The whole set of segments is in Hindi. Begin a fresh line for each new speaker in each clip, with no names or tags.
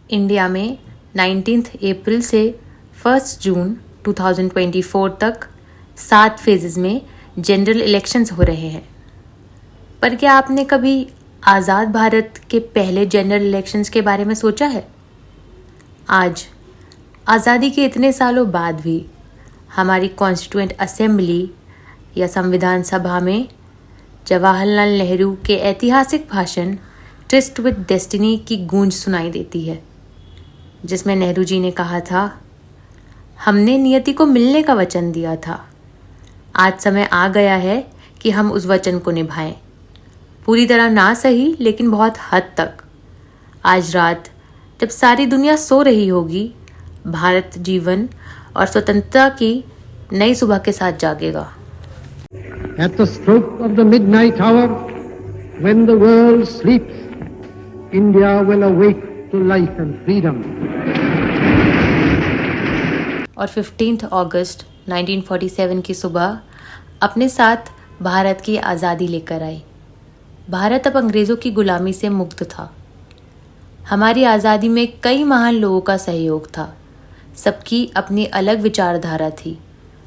इंडिया में 19 अप्रैल से 1 जून 2024 तक 7 फेजेस में जनरल इलेक्शंस हो रहे हैं। पर क्या आपने कभी आज़ाद भारत के पहले जनरल इलेक्शंस के बारे में सोचा है? आज आज़ादी के इतने सालों बाद भी हमारी कॉन्स्टिट्यूएंट असेंबली या संविधान सभा में जवाहरलाल नेहरू के ऐतिहासिक भाषण ट्रिस्ट विद डेस्टिनी की गूंज सुनाई देती है, जिसमें नेहरू जी ने कहा था, हमने नियति को मिलने का वचन दिया था। आज समय आ गया है कि हम उस वचन को निभाएं। पूरी तरह ना सही, लेकिन बहुत हद तक। आज रात जब सारी दुनिया सो रही होगी, भारत जीवन और स्वतंत्रता की नई सुबह के साथ जागेगा।
At the stroke of the midnight hour, when the world sleeps, India will awake to life and freedom.
और 15 अगस्त 1947 की सुबह अपने साथ भारत की आज़ादी लेकर आई। भारत अब अंग्रेज़ों की गुलामी से मुक्त था। हमारी आज़ादी में कई महान लोगों का सहयोग था। सबकी अपनी अलग विचारधारा थी,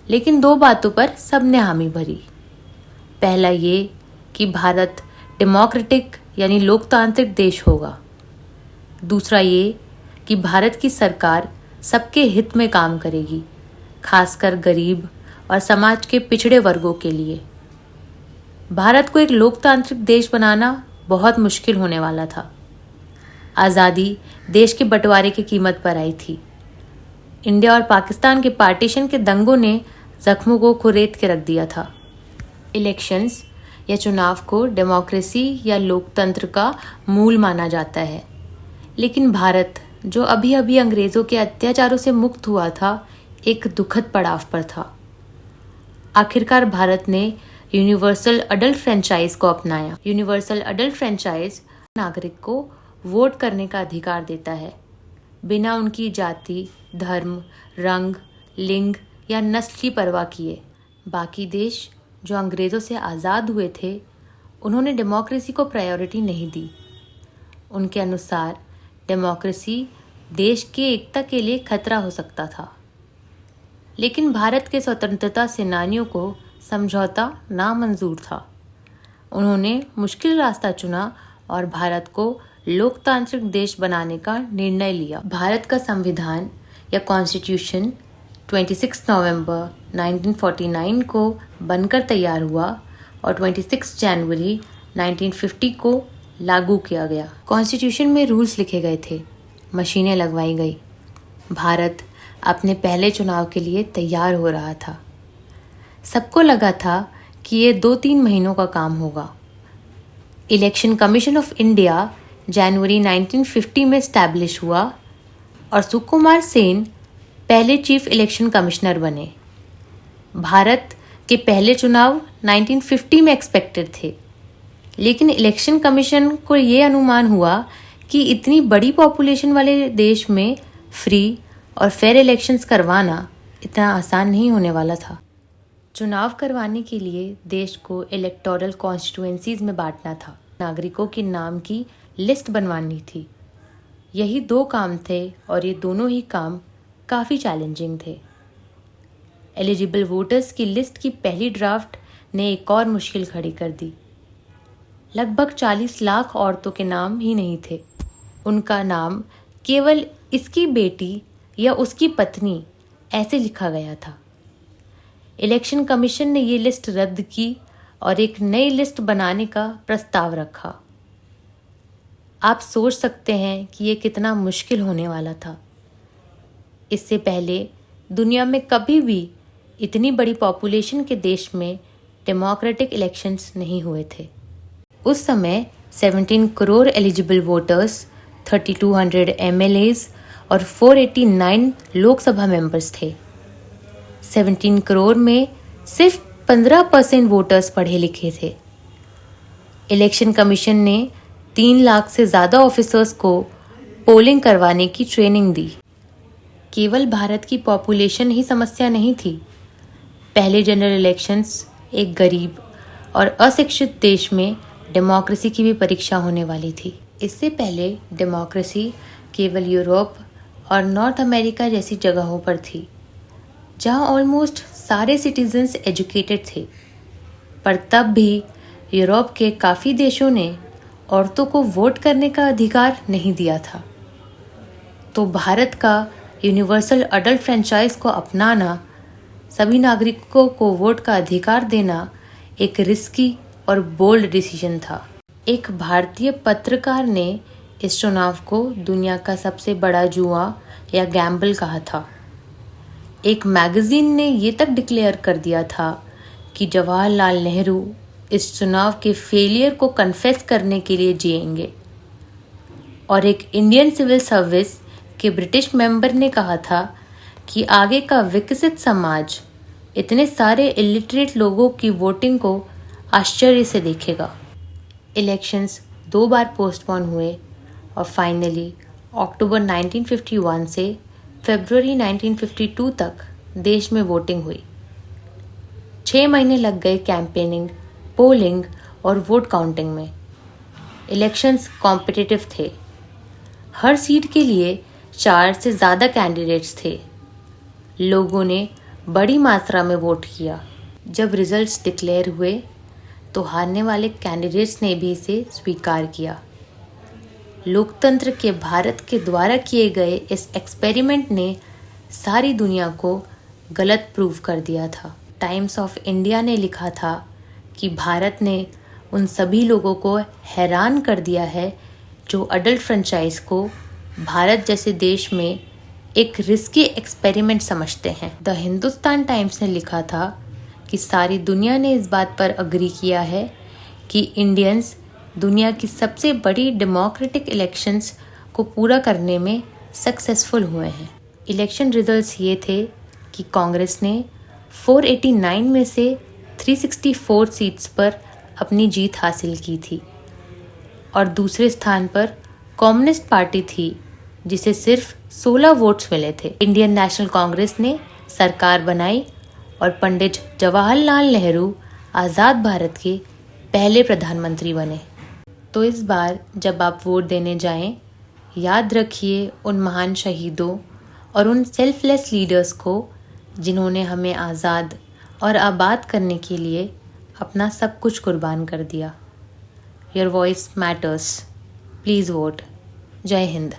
लेकिन 2 बातों पर सबने हामी भरी। पहला ये कि भारत डेमोक्रेटिक यानी लोकतांत्रिक देश होगा। दूसरा ये कि भारत की सरकार सबके हित में काम करेगी, खासकर गरीब और समाज के पिछड़े वर्गों के लिए। भारत को एक लोकतांत्रिक देश बनाना बहुत मुश्किल होने वाला था। आज़ादी देश के बंटवारे की कीमत पर आई थी। इंडिया और पाकिस्तान के पार्टीशन के दंगों ने जख्मों को कुरेद के रख दिया था। इलेक्शंस या चुनाव को डेमोक्रेसी या लोकतंत्र का मूल माना जाता है, लेकिन भारत जो अभी अभी अंग्रेज़ों के अत्याचारों से मुक्त हुआ था, एक दुखद पड़ाव पर था। आखिरकार भारत ने यूनिवर्सल अडल्ट फ्रेंचाइज को अपनाया। यूनिवर्सल अडल्ट फ्रेंचाइज नागरिक को वोट करने का अधिकार देता है, बिना उनकी जाति, धर्म, रंग, लिंग या नस्ल की परवाह किए। बाकी देश जो अंग्रेज़ों से आज़ाद हुए थे, उन्होंने डेमोक्रेसी को प्रायोरिटी नहीं दी। उनके अनुसार डेमोक्रेसी देश की एकता के लिए खतरा हो सकता था। लेकिन भारत के स्वतंत्रता सेनानियों को समझौता नामंजूर था। उन्होंने मुश्किल रास्ता चुना और भारत को लोकतांत्रिक देश बनाने का निर्णय लिया। भारत का संविधान या कॉन्स्टिट्यूशन 26 नवंबर 1949 को बनकर तैयार हुआ और 26 जनवरी 1950 को लागू किया गया। कॉन्स्टिट्यूशन में रूल्स लिखे गए थे, मशीनें लगवाई गई। भारत अपने पहले चुनाव के लिए तैयार हो रहा था। सबको लगा था कि ये 2-3 महीनों का काम होगा। इलेक्शन कमीशन ऑफ इंडिया जनवरी 1950 में स्टैब्लिश हुआ और सुकुमार सेन पहले चीफ इलेक्शन कमिश्नर बने। भारत के पहले चुनाव 1950 में एक्सपेक्टेड थे, लेकिन इलेक्शन कमीशन को ये अनुमान हुआ कि इतनी बड़ी पॉपुलेशन वाले देश में फ्री और फेयर इलेक्शंस करवाना इतना आसान नहीं होने वाला था। चुनाव करवाने के लिए देश को इलेक्टोरल कॉन्स्टिट्यूएंसीज में बांटना था। नागरिकों के नाम की लिस्ट बनवानी थी। यही 2 काम थे और ये दोनों ही काम काफ़ी चैलेंजिंग थे। एलिजिबल वोटर्स की लिस्ट की पहली ड्राफ्ट ने एक और मुश्किल खड़ी कर दी। लगभग 40 लाख औरतों के नाम ही नहीं थे। उनका नाम केवल इसकी बेटी या उसकी पत्नी ऐसे लिखा गया था। इलेक्शन कमीशन ने ये लिस्ट रद्द की और एक नई लिस्ट बनाने का प्रस्ताव रखा। आप सोच सकते हैं कि ये कितना मुश्किल होने वाला था। इससे पहले दुनिया में कभी भी इतनी बड़ी पॉपुलेशन के देश में डेमोक्रेटिक इलेक्शंस नहीं हुए थे। उस समय 17 करोड़ एलिजिबल वोटर्स, 3200 MLAs और 489 लोकसभा मेंबर्स थे। 17 करोड़ में सिर्फ 15% वोटर्स पढ़े लिखे थे। इलेक्शन कमीशन ने 3 लाख से ज़्यादा ऑफिसर्स को पोलिंग करवाने की ट्रेनिंग दी। केवल भारत की पॉपुलेशन ही समस्या नहीं थी। पहले जनरल इलेक्शंस एक गरीब और अशिक्षित देश में डेमोक्रेसी की भी परीक्षा होने वाली थी। इससे पहले डेमोक्रेसी केवल यूरोप और नॉर्थ अमेरिका जैसी जगहों पर थी, जहां ऑलमोस्ट सारे सिटीजन्स एजुकेटेड थे। पर तब भी यूरोप के काफ़ी देशों ने औरतों को वोट करने का अधिकार नहीं दिया था। तो भारत का यूनिवर्सल अडल्ट फ्रेंचाइज को अपनाना, सभी नागरिकों को वोट का अधिकार देना एक रिस्की और बोल्ड डिसीजन था। एक भारतीय पत्रकार ने इस चुनाव को दुनिया का सबसे बड़ा जुआ या गैम्बल कहा था। एक मैगजीन ने ये तक डिक्लेयर कर दिया था कि जवाहरलाल नेहरू इस चुनाव के फेलियर को कन्फेस करने के लिए जिएंगे। और एक इंडियन सिविल सर्विस के ब्रिटिश मेंबर ने कहा था कि आगे का विकसित समाज इतने सारे इलिटरेट लोगों की वोटिंग को आश्चर्य से देखेगा। इलेक्शंस 2 बार पोस्टपोन हुए और फाइनली अक्टूबर 1951 से फरवरी 1952 तक देश में वोटिंग हुई। 6 महीने लग गए कैंपेनिंग, पोलिंग और वोट काउंटिंग में। इलेक्शंस कॉम्पिटिटिव थे। हर सीट के लिए 4 से ज़्यादा कैंडिडेट्स थे। लोगों ने बड़ी मात्रा में वोट किया। जब रिजल्ट्स डिक्लेयर हुए तो हारने वाले कैंडिडेट्स ने भी इसे स्वीकार किया। लोकतंत्र के भारत के द्वारा किए गए इस एक्सपेरिमेंट ने सारी दुनिया को गलत प्रूव कर दिया था। टाइम्स ऑफ इंडिया ने लिखा था कि भारत ने उन सभी लोगों को हैरान कर दिया है जो अडल्ट फ्रेंचाइज को भारत जैसे देश में एक रिस्की एक्सपेरिमेंट समझते हैं। द हिंदुस्तान टाइम्स ने लिखा था कि सारी दुनिया ने इस बात पर अग्री किया है कि इंडियंस दुनिया की सबसे बड़ी डेमोक्रेटिक इलेक्शंस को पूरा करने में सक्सेसफुल हुए हैं। इलेक्शन रिजल्ट्स ये थे कि कांग्रेस ने 489 में से 364 सीट्स पर अपनी जीत हासिल की थी और दूसरे स्थान पर कम्युनिस्ट पार्टी थी जिसे सिर्फ 16 वोट्स मिले थे। इंडियन नेशनल कांग्रेस ने सरकार बनाई और पंडित जवाहरलाल नेहरू आज़ाद भारत के पहले प्रधानमंत्री बने। तो इस बार जब आप वोट देने जाएं, याद रखिए उन महान शहीदों और उन सेल्फलेस लीडर्स को जिन्होंने हमें आज़ाद और आबाद करने के लिए अपना सब कुछ कुर्बान कर दिया। Your voice matters. Please vote. जय हिंद।